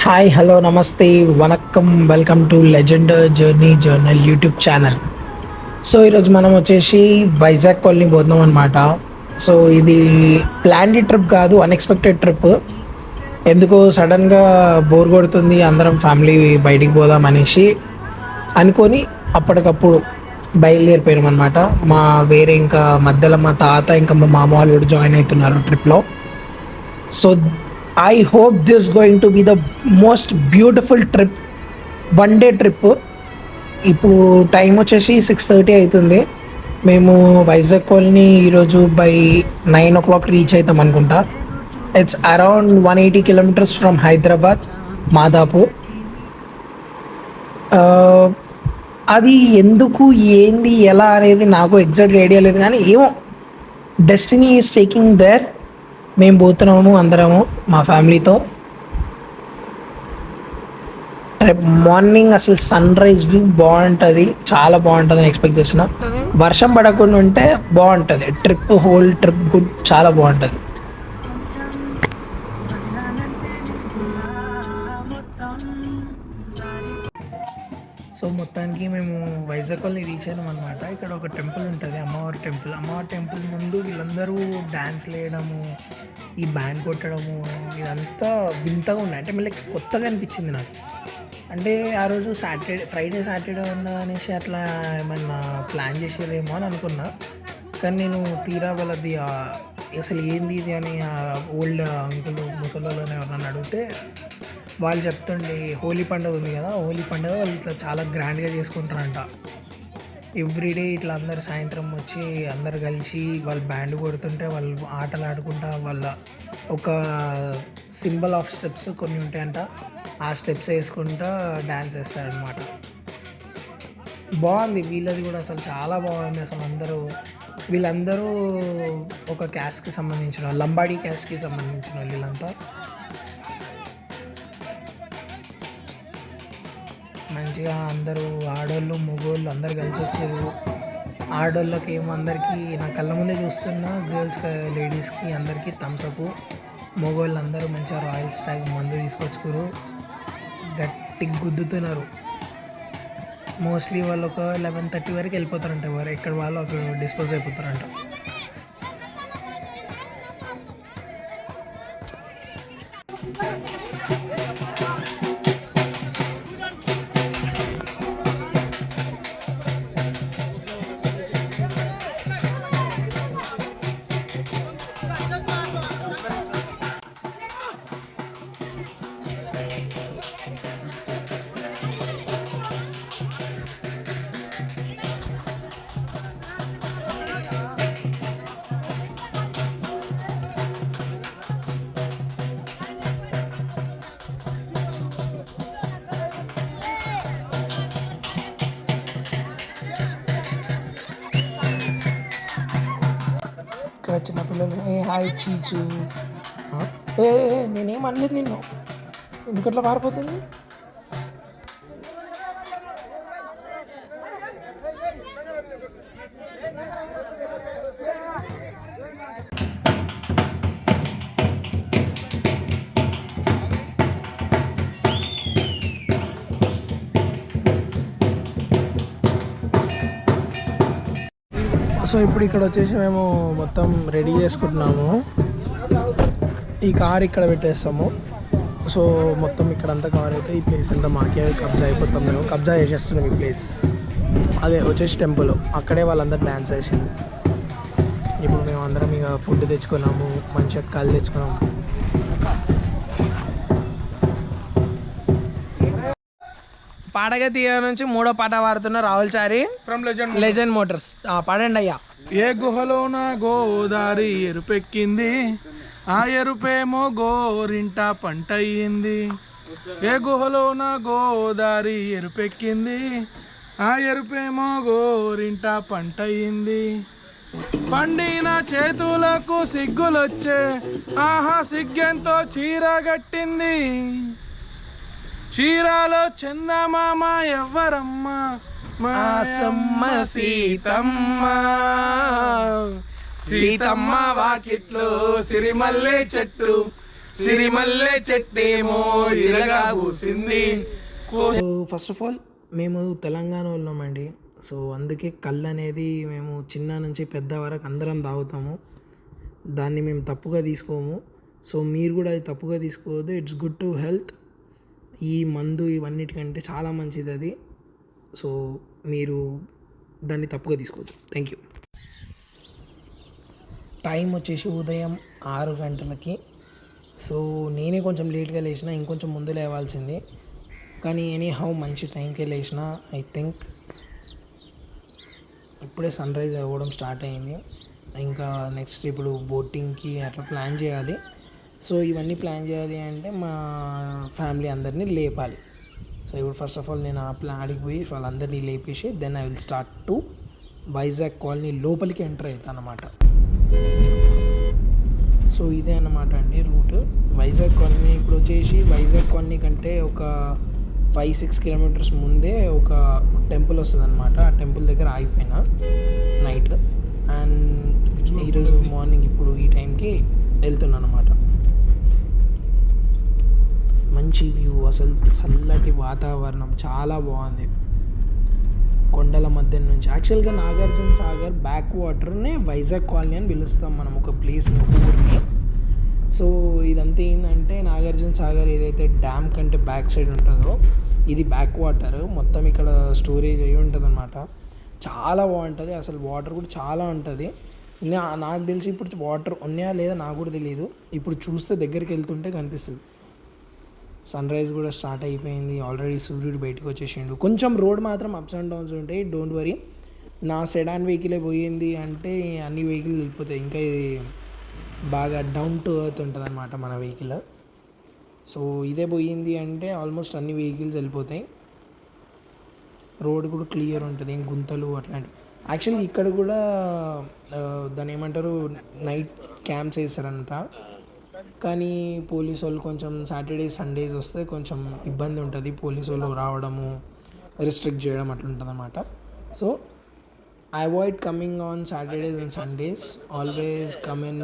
Hi hello నమస్తే vanakkam welcome to legend journey journal YouTube channel. So ఈరోజు మనం వచ్చేసి వైజాగ్ కాలనీ పోతున్నాం అనమాట. సో ఇది ప్లాన్డ్ ట్రిప్ కాదు, అన్ఎక్స్పెక్టెడ్ ట్రిప్. ఎందుకో సడన్గా బోర్ కొడుతుంది, అందరం ఫ్యామిలీ బయటికి పోదాం అనేసి అనుకొని అప్పటికప్పుడు బయలుదేరిపోయాం అనమాట. మా వేరే ఇంకా మధ్యలో మా తాత ఇంకా మా మామ వాళ్ళు కూడా జాయిన్ అవుతున్నారు ట్రిప్లో. So I hope this going to be the most beautiful trip, one day trip. ఇప్పుడు టైం వచ్చేసి 6:30 అవుతుంది. మేము వైజాగ్ కాలనీ ఈరోజు బై 9 o'clock రీచ్ అవుతాం అనుకుంటా. It's around 180 kilometres from Hyderabad Madhapur. అది ఎందుకు ఏంది ఎలా అనేది నాకు ఎగ్జాక్ట్గా ఐడియా లేదు, కానీ ఏమో డెస్టినీ ఈజ్ టేకింగ్ దేర్. మేము పోతున్నాము అందరము మా ఫ్యామిలీతో. రేపు మార్నింగ్ అసలు సన్ రైజ్ వ్యూ బాగుంటుంది, చాలా బాగుంటుంది అని ఎక్స్పెక్ట్ చేస్తున్నా. వర్షం పడకుండా ఉంటే బాగుంటుంది ట్రిప్, హోల్ ట్రిప్ గుడ్, చాలా బాగుంటుంది. సో మొత్తానికి మేము వైజాగ్ కాలనీ రీచ్ అయినాం అనమాట. ఇక్కడ ఒక టెంపుల్ ఉంటుంది, అమ్మవారి టెంపుల్. అమ్మవారి టెంపుల్ ముందు వీళ్ళందరూ డ్యాన్స్ వేయడము, ఈ బ్యాండ్ కొట్టడము, ఇదంతా వింతగా ఉన్నాయి. అంటే మళ్ళీ కొత్తగా అనిపించింది నాకు. అంటే ఆ రోజు ఫ్రైడే సాటర్డే ఉన్న అనేసి అట్లా ఏమన్నా ప్లాన్ చేసేదేమో అని అనుకున్నా. కానీ నేను తీరా వాళ్ళది అసలు ఏంది ఇది అని ఓల్డ్ అంకుల్ ముసలోళ్ళని ఎవరన్నా అడిగితే వాళ్ళు చెప్తుండే హోలీ పండుగ ఉంది కదా, హోలీ పండుగ వాళ్ళు ఇట్లా చాలా గ్రాండ్గా చేసుకుంటారంట. ఎవ్రీడే ఇట్లా అందరు సాయంత్రం వచ్చి అందరు కలిసి వాళ్ళు బ్యాండ్ కొడుతుంటే వాళ్ళు ఆటలు ఆడుకుంటా వాళ్ళ ఒక సింబల్ ఆఫ్ స్టెప్స్ కొన్ని ఉంటాయంట, ఆ స్టెప్స్ వేసుకుంటా డ్యాన్స్ వేస్తారనమాట. బాగుంది వీళ్ళది కూడా, అసలు చాలా బాగుంది. అసలు వీళ్ళందరూ ఒక క్యాస్ట్కి సంబంధించిన, లంబాడీ క్యాస్ట్కి సంబంధించిన వీళ్ళంతా. మంచిగా అందరూ ఆడోళ్ళు మగోళ్ళు అందరు కలిసి వచ్చారు. ఆడోళ్ళకి ఏమో అందరికీ నా కళ్ళ ముందే చూస్తున్నా, గర్ల్స్కి లేడీస్కి అందరికీ థమ్స్అప్. మగోళ్ళు అందరూ మంచిగా రాయల్ స్టాగ్ మందు తీసుకొచ్చుకోరు, గట్టి గుద్దుతున్నారు. మోస్ట్లీ వాళ్ళు ఒక 11:30 వరకు వెళ్ళిపోతారంట, ఎవరు ఎక్కడ వాళ్ళు అక్కడ డిస్పోజ్ అయిపోతారంట. ఇక్కడ చిన్నపిల్లలు ఏ హాయ్ చీచు, నేనేం అనలేదు నిన్ను, ఎందుకట్లా పారిపోతుంది. సో ఇప్పుడు ఇక్కడ వచ్చేసి మేము మొత్తం రెడీ చేసుకుంటున్నాము. ఈ కార్ ఇక్కడ పెట్టేస్తాము. సో మొత్తం ఇక్కడ అంతా కవర్ అయితే ఈ ప్లేస్ అంతా మాకే కబ్జా అయిపోతాం. మేము కబ్జా చేసేస్తున్నాం ఈ ప్లేస్. అదే వచ్చేసి టెంపుల్, అక్కడే వాళ్ళందరూ డ్యాన్స్ వేసింది. ఇప్పుడు మేము అందరం ఇక ఫుడ్ తెచ్చుకున్నాము, మంచిగా కళ్ళు తెచ్చుకున్నాము. పాడగా తీయ నుంచి 3వ పాట పాడుతున్న రాహుల్ చారి ఫ్రమ్ లెజెండ్ మోటార్స్. పాడండి అయ్యా. ఏ గుహలోన గోదారి ఎరుపెక్కింది, ఆ ఎరుపేమో గోరింట పంటయ్యింది. ఏ గుహలోన గోదారి ఎరుపెక్కింది, ఆ ఎరుపేమో గోరింట పంటయ్యింది. పండిన చేతులకు సిగ్గులొచ్చే, ఆహా సిగ్గెంతో చీరగట్టింది. చీరాలో చందమామ ఎవ్వరమ్మ, మాసమ్మ సీతమ్మ. సీతమ్మ వాకిట్లో సిరిమల్లె చెట్టు, సిరిమల్లె చెట్టేమో ఇరగా పూసింది. సో ఫస్ట్ ఆఫ్ ఆల్ మేము తెలంగాణ ఉన్నామండి. సో అందుకే కళ్ళు అనేది మేము చిన్న నుంచి పెద్ద వరకు అందరం తాగుతాము. దాన్ని మేము తప్పుగా తీసుకోము. సో మీరు కూడా అది తప్పుగా తీసుకోవద్దు. It's good to health. ఈ మందు ఇవన్నిటికంటే చాలా మంచిది అది. సో మీరు దాన్ని తప్పుగా తీసుకోవద్దు. Thank you. టైం వచ్చేసి ఉదయం 6 గంటలకి. సో నేనే కొంచెం లేట్గా లేచిన, ఇంకొంచెం ముందు లేవాల్సింది. కానీ ఎనీ హౌ మంచి టైంకే లేచిన. ఐ థింక్ ఇప్పుడే సన్ రైజ్ అవ్వడం స్టార్ట్ అయింది. ఇంకా నెక్స్ట్ ఇప్పుడు బోటింగ్కి అట్లా ప్లాన్ చేయాలి. సో ఇవన్నీ ప్లాన్ చేయాలి అంటే మా ఫ్యామిలీ అందరినీ లేపాలి. సో ఇప్పుడు ఫస్ట్ ఆఫ్ ఆల్ నేను ఆ ప్లాన్కి పోయి వాళ్ళందరినీ లేపేసి then I will start to Vizag colony లోపలికి ఎంటర్ అవుతాను అన్నమాట. సో ఇదే అన్నమాట అండి రూట్. వైజాగ్ కాలనీ ఇప్పుడు వచ్చేసి వైజాగ్ కాలనీ కంటే ఒక 5-6 కిలోమీటర్స్ ముందే ఒక టెంపుల్ వస్తుంది అనమాట. ఆ టెంపుల్ దగ్గర ఆగిపోయినా నైట్. అండ్ ఈరోజు మార్నింగ్ ఇప్పుడు ఈ టైంకి వెళ్తున్నాను అనమాట. మంచి వ్యూ, అసలు చల్లటి వాతావరణం చాలా బాగుంది. కొండల మధ్య నుంచి యాక్చువల్గా నాగార్జున సాగర్ బ్యాక్ వాటర్నే వైజాగ్ కాలనీ అని పిలుస్తాం మనం, ఒక ప్లేస్ని, ఒక ఊరిని. సో ఇదంతా ఏంటంటే నాగార్జున సాగర్ ఏదైతే డ్యామ్ కంటే బ్యాక్ సైడ్ ఉంటుందో ఇది బ్యాక్ వాటర్ మొత్తం ఇక్కడ స్టోరేజ్ అయ్యి ఉంటుంది అనమాట. చాలా బాగుంటుంది అసలు. వాటర్ కూడా చాలా ఉంటుంది. నాకు తెలిసి ఇప్పుడు వాటర్ ఉన్నాయా లేదా నాకు కూడా తెలియదు. ఇప్పుడు చూస్తే దగ్గరికి వెళ్తుంటే కనిపిస్తుంది. సన్ రైజ్ కూడా స్టార్ట్ అయిపోయింది. ఆల్రెడీ సూర్యుడు బయటకు వచ్చేసిండు. కొంచెం రోడ్ మాత్రం అప్స్ అండ్ డౌన్స్ ఉంటాయి, డోంట్ వరీ. నా సెడాన్ వెహికలే పోయింది అంటే అన్ని వెహికల్ వెళ్ళిపోతాయి. ఇంకా ఇది బాగా డౌన్ టు ఎర్త్ ఉంటుంది అనమాట మన వెహికల్. సో ఇదే పోయింది అంటే ఆల్మోస్ట్ అన్ని వెహికల్స్ వెళ్ళిపోతాయి. రోడ్ కూడా క్లియర్ ఉంటుంది, ఏం గుంతలు అట్లాంటివి. యాక్చువల్గా ఇక్కడ కూడా దాన్ని ఏమంటారు నైట్ క్యాంప్స్ వేస్తారంట. కానీ పోలీసు వాళ్ళు కొంచెం సాటర్డే సండేస్ వస్తే కొంచెం ఇబ్బంది ఉంటుంది. పోలీసు వాళ్ళు రావడము, రిస్ట్రిక్ట్ చేయడం అట్లా ఉంటుంది అన్నమాట. So avoid coming on Saturdays and Sundays. Always come in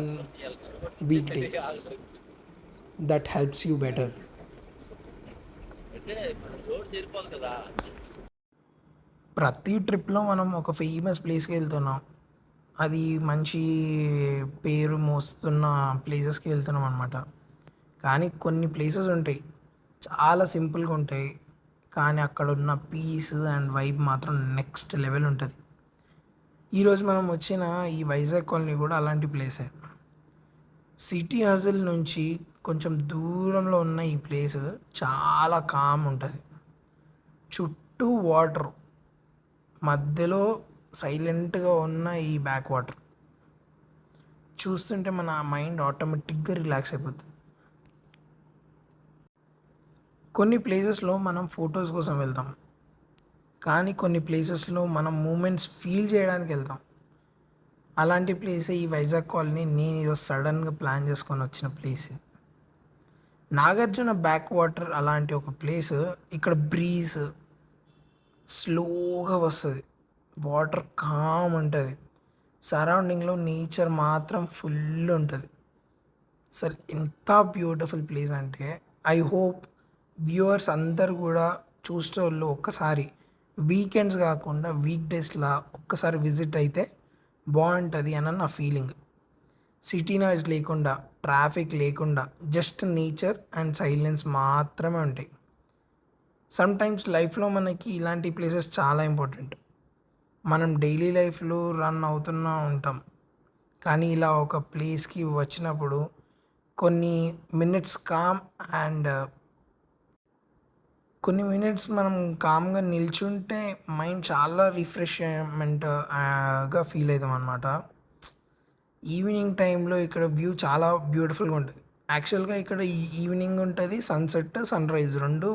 week days. That helps you better. ప్రతి ట్రిప్లో మనం ఒక ఫేమస్ ప్లేస్కి వెళ్తున్నాం. అది మంచి పేరు మోస్తున్న ప్లేసెస్కి వెళ్తున్నాం అనమాట. కానీ కొన్ని ప్లేసెస్ ఉంటాయి చాలా సింపుల్గా ఉంటాయి, కానీ అక్కడ ఉన్న పీస్ అండ్ వైబ్ మాత్రం నెక్స్ట్ లెవెల్ ఉంటుంది. ఈరోజు మనం వచ్చిన ఈ వైజాగ్ కాలనీ కూడా అలాంటి ప్లేసే. సిటీ హజిల్ నుంచి కొంచెం దూరంలో ఉన్న ఈ ప్లేస్ చాలా కామ్ ఉంటుంది. చుట్టూ వాటర్, మధ్యలో సైలెంట్గా ఉన్న ఈ బ్యాక్ వాటర్ చూస్తుంటే మన మైండ్ ఆటోమేటిక్గా రిలాక్స్ అయిపోతుంది. కొన్ని ప్లేసెస్లో మనం ఫొటోస్ కోసం వెళ్తాం, కానీ కొన్ని ప్లేసెస్లో మనం మూమెంట్స్ ఫీల్ చేయడానికి వెళ్తాం. అలాంటి ప్లేసే ఈ వైజాగ్ కాలనీ. నేను ఈరోజు సడన్గా ప్లాన్ చేసుకొని వచ్చిన ప్లేస్ నాగార్జున బ్యాక్ వాటర్. అలాంటి ఒక ప్లేస్. ఇక్కడ బ్రీజ్ స్లోగా వస్తుంది, వాటర్ కామ్ ఉంటుంది, సరౌండింగ్లో నేచర్ మాత్రం ఫుల్ ఉంటుంది. అసలు ఎంత బ్యూటిఫుల్ ప్లేస్ అంటే ఐ హోప్ వ్యూవర్స్ అందరు కూడా చూసే వాళ్ళు ఒక్కసారి వీకెండ్స్ కాకుండా వీక్ డేస్లా ఒక్కసారి విజిట్ అయితే బాగుంటుంది అని నా ఫీలింగ్. సిటీ నాయిస్ లేకుండా, ట్రాఫిక్ లేకుండా, జస్ట్ నేచర్ అండ్ సైలెన్స్ మాత్రమే ఉంటాయి. సమ్టైమ్స్ లైఫ్లో మనకి ఇలాంటి ప్లేసెస్ చాలా ఇంపార్టెంట్. మనం డైలీ లైఫ్లో రన్ అవుతూనే ఉంటాం, కానీ ఇలా ఒక ప్లేస్కి వచ్చినప్పుడు కొన్ని మినిట్స్ కామ్ అండ్ కొన్ని మినిట్స్ మనం కామ్గా నిల్చుంటే మైండ్ చాలా రిఫ్రెష్మెంట్గా ఫీల్ అవుతాం అనమాట. ఈవినింగ్ టైంలో ఇక్కడ వ్యూ చాలా బ్యూటిఫుల్గా ఉంటుంది. యాక్చువల్గా ఇక్కడ ఈవినింగ్ ఉంటుంది, సన్సెట్, సన్ రైజ్ రెండు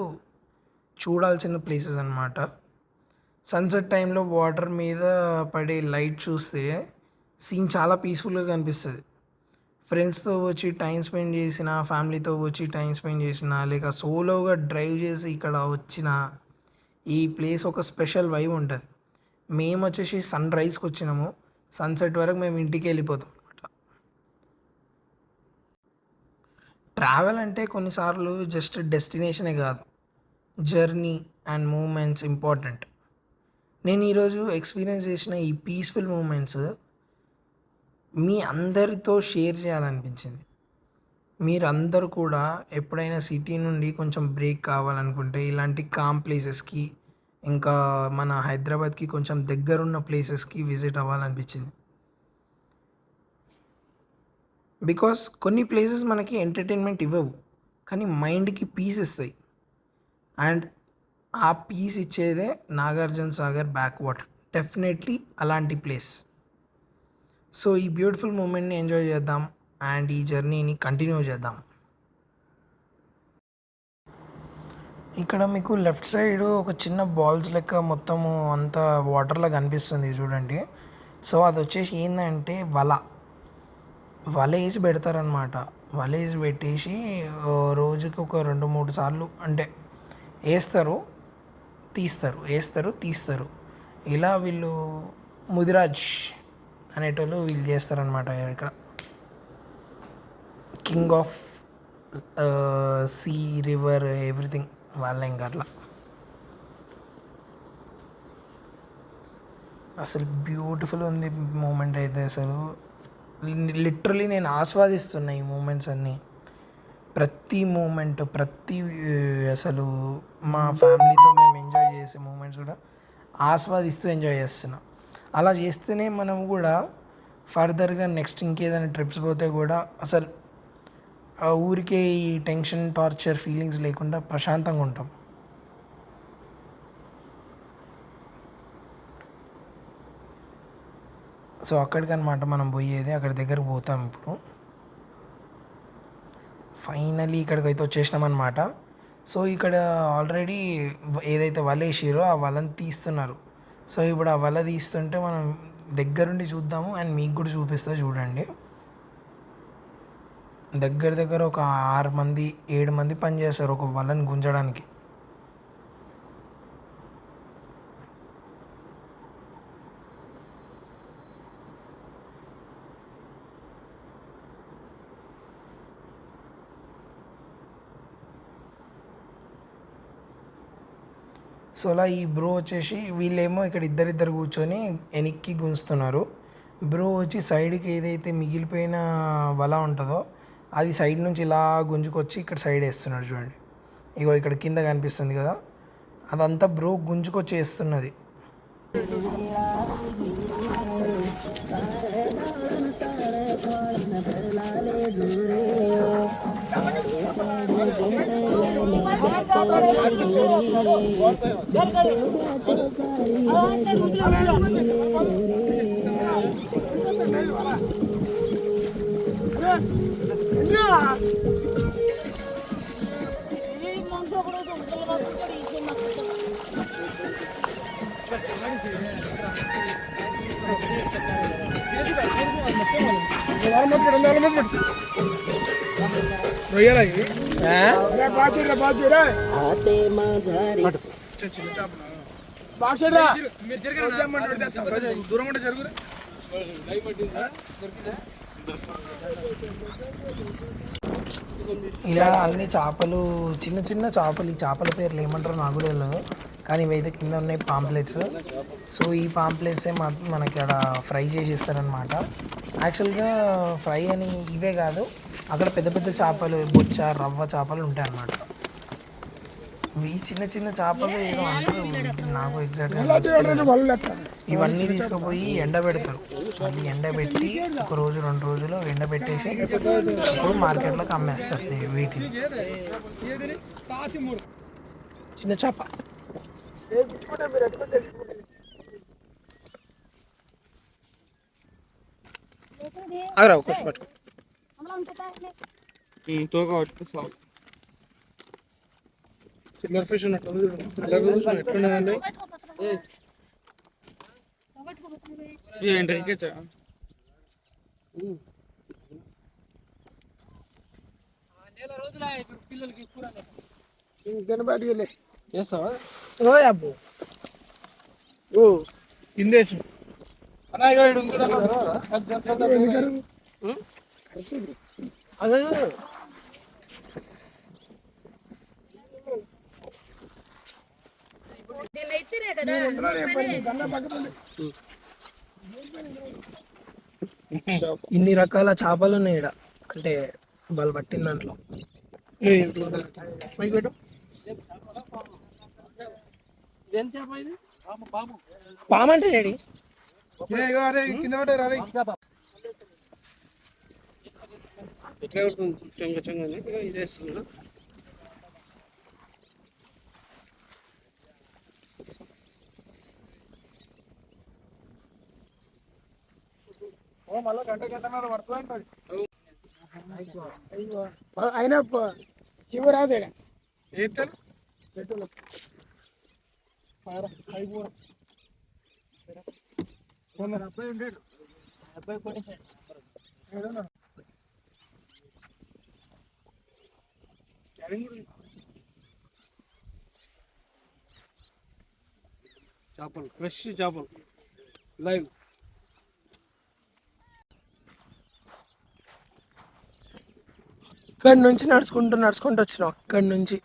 చూడాల్సిన ప్లేసెస్ అన్నమాట. సన్సెట్ టైంలో వాటర్ మీద పడే లైట్ చూస్తే సీన్ చాలా పీస్ఫుల్గా కనిపిస్తుంది. ఫ్రెండ్స్తో వచ్చి టైం స్పెండ్ చేసిన, ఫ్యామిలీతో వచ్చి టైం స్పెండ్ చేసిన, లేక సోలోగా డ్రైవ్ చేసి ఇక్కడ వచ్చిన ఈ ప్లేస్ ఒక స్పెషల్ వైబ్ ఉంటుంది. మేము వచ్చేసి సన్ రైజ్కి వచ్చినాము, సన్సెట్ వరకు మేము ఇంటికి వెళ్ళిపోతాం అనమాట. ట్రావెల్ అంటే కొన్నిసార్లు జస్ట్ డెస్టినేషనే కాదు, జర్నీ అండ్ మూమెంట్స్ ఇంపార్టెంట్. నేను ఈరోజు ఎక్స్పీరియన్స్ చేసిన ఈ పీస్ఫుల్ మూమెంట్స్ మీ అందరితో షేర్ చేయాలనిపించింది. మీరందరూ కూడా ఎప్పుడైనా సిటీ నుండి కొంచెం బ్రేక్ కావాలనుకుంటే ఇలాంటి కామ్ ప్లేసెస్కి, ఇంకా మన హైదరాబాద్కి కొంచెం దగ్గరున్న ప్లేసెస్కి విజిట్ అవ్వాలనిపించింది. బికాస్ కొన్ని ప్లేసెస్ మనకి ఎంటర్టైన్మెంట్ ఇవ్వవు, కానీ మైండ్కి పీస్ ఇస్తాయి. అండ్ ఆ పీస్ ఇచ్చేదే Nagarjuna Sagar backwater. Definitely అలాంటి ప్లేస్. సో ఈ బ్యూటిఫుల్ మూమెంట్ని ఎంజాయ్ చేద్దాం అండ్ ఈ జర్నీని కంటిన్యూ చేద్దాం. ఇక్కడ మీకు లెఫ్ట్ సైడ్ ఒక చిన్న బాల్స్ లెక్క మొత్తము అంతా వాటర్లో కనిపిస్తుంది చూడండి. సో అది వచ్చేసి ఏంటంటే వల వేసి పెడతారనమాట. వల వేసి పెట్టేసి రోజుకి ఒక 2-3 సార్లు అంటే వేస్తారు తీస్తారు. ఇలా వీళ్ళు ముదిరాజ్ అనేటోళ్ళు వీళ్ళు చేస్తారనమాట. ఇక్కడ king of sea, river, everything వాళ్ళ ఇంకా అట్లా. అసలు బ్యూటిఫుల్ ఉంది మూమెంట్ అయితే. అసలు లిటరలీ నేను ఆస్వాదిస్తున్నా ఈ మూమెంట్స్ అన్నీ. ప్రతి మూమెంట్ అసలు మా ఫ్యామిలీతో మేము ఎంజాయ్ చేసే మూమెంట్స్ కూడా ఆస్వాదిస్తూ ఎంజాయ్ చేస్తున్నాం. అలా చేస్తేనే మనం కూడా ఫర్దర్గా నెక్స్ట్ ఇంకేదైనా ట్రిప్స్ పోతే కూడా అసలు ఆ ఊరికే ఈ టెన్షన్, టార్చర్ ఫీలింగ్స్ లేకుండా ప్రశాంతంగా ఉంటాం. సో అక్కడికనమాట మనం పోయేది. అక్కడి దగ్గరకు పోతాం ఇప్పుడు. ఫైనలీ ఇక్కడికైతే వచ్చేసినామన్నమాట. సో ఇక్కడ ఆల్రెడీ ఏదైతే వల వేసిరో ఆ వలని తీస్తున్నారు. సో ఇప్పుడు ఆ వల తీస్తుంటే మనం దగ్గరుండి చూద్దాము అండ్ మీకు కూడా చూపిస్తా చూడండి. దగ్గర ఒక 6-7 మంది పనిచేస్తారు ఒక వలని గుంజడానికి. సో అలా ఈ బ్రో వచ్చేసి వీళ్ళేమో ఇక్కడ ఇద్దరిద్దరు కూర్చొని వెనక్కి గుంజుతున్నారు. బ్రో వచ్చి సైడ్కి ఏదైతే మిగిలిపోయిన వల ఉంటుందో అది సైడ్ నుంచి ఇలా గుంజుకొచ్చి ఇక్కడ సైడ్ వేస్తున్నాడు చూడండి. ఇగో ఇక్కడ కింద కనిపిస్తుంది కదా, అదంతా బ్రో గుంజుకొచ్చి వేస్తున్నది. ఇలా అన్ని చేపలు, చిన్న చిన్న చేపలు. ఈ చేపల పేర్లు ఏమంటారో నాకు కూడా తెలియదు, కానీ ఇవైతే కింద ఉన్నాయి పాంప్లెట్స్. సో ఈ పాంప్లెట్సే మనకి అక్కడ ఫ్రై చేసి ఇస్తారనమాట. యాక్చువల్గా ఫ్రై అని ఇవే కాదు, అక్కడ పెద్ద పెద్ద చేపలు, బొచ్చ, రవ్వ చేపలు ఉంటాయి అన్నమాట. ఇవి చిన్న చిన్న చేపలు ఏదో అంటారు, నాకు ఎగ్జాక్ట్గా ఇవన్నీ తీసుకుపోయి ఎండబెడతారు. మళ్ళీ ఎండబెట్టి 1 రోజు 2 రోజులు ఎండబెట్టేసి ఇప్పుడు మార్కెట్లోకి అమ్మేస్తారు వీటిని. చిన్న చేప అదరా కొంచెం పట్టుకో. సిల్వర్ ఫిష్ ఉన్నట్టు ఎట్లున్నదండి? చేస్తావా? ఓ అబ్బో, ఓ కిందేసి అదే ఇన్ని రకాల చేపలు ఉన్నాయి ఇక్కడ, అంటే వాళ్ళు పట్టిన దాంట్లో. పాము అంటే డాడీ చెంగ చెంగ ఇదేస్తున్నా. అయినా చివరాదే చేపలు, ఫ్రెష్ చేపలు లైవ్. ఇక్కడి నుంచి నడుచుకుంటూ వచ్చినాం. ఇక్కడి నుంచి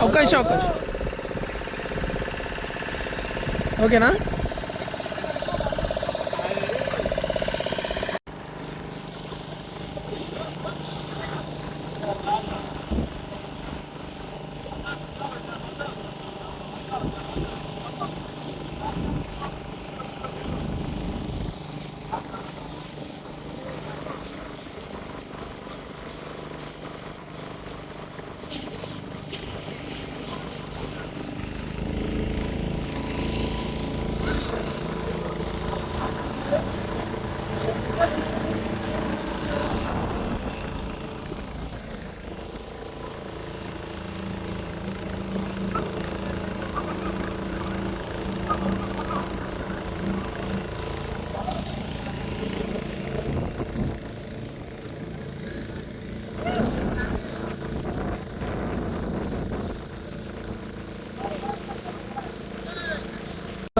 అవకాశం ఓకేనా.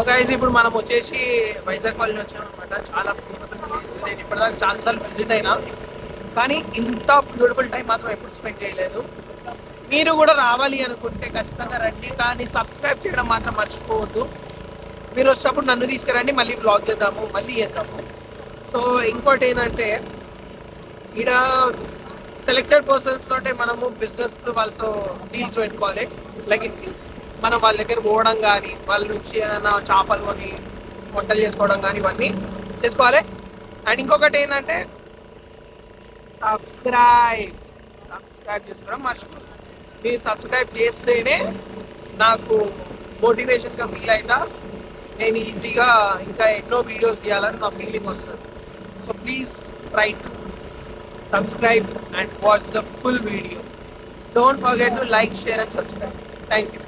గైస్ ఇప్పుడు మనం వచ్చేసి వైజాగ్ కాలనీ వచ్చాం అనమాట. చాలా నేను ఇప్పటిదాకా చాలాసార్లు విజిట్ అయినా, కానీ ఇంత బ్యూటిఫుల్ టైం మాత్రం ఎప్పుడు స్పెండ్ చేయలేదు. మీరు కూడా రావాలి అనుకుంటే ఖచ్చితంగా రండి, కానీ సబ్స్క్రైబ్ చేయడం మాత్రం మర్చిపోవద్దు. మీరు వచ్చినప్పుడు నన్ను తీసుకురండి, మళ్ళీ బ్లాగ్ చేద్దాము, మళ్ళీ చేద్దాము. సో ఇంకోటి ఏంటంటే, ఇక్కడ సెలెక్టెడ్ పర్సన్స్ తోటే మనము బిజినెస్ వాళ్ళతో డీల్స్ పెట్టుకోవాలి. లైక్ ఇన్ కేస్ మనం వాళ్ళ దగ్గర పోవడం కానీ, వాళ్ళ నుంచి ఏదైనా చేపలు కొని వంటలు చేసుకోవడం కానీ ఇవన్నీ చేసుకోవాలి. అండ్ ఇంకొకటి ఏంటంటే సబ్స్క్రైబ్ చేసుకోవడం మర్చిపోదు. మీరు సబ్స్క్రైబ్ చేస్తేనే నాకు మోటివేషన్గా ఫీల్ అవుతా, నేను ఈజీగా ఇంకా ఎన్నో వీడియోస్ తీయాలని నా ఫీలింగ్ వస్తుంది. So please try to subscribe and watch the full video. Don't forget to like, share and subscribe. Thank you.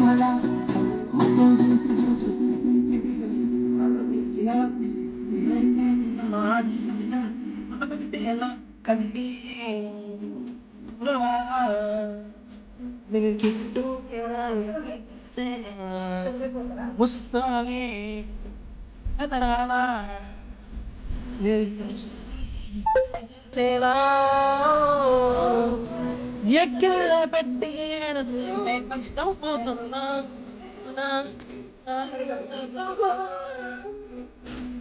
Voilà. ముస్తావే ఎక్కడ పెట్టి కష్టపోతున్నా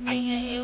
అయ్యో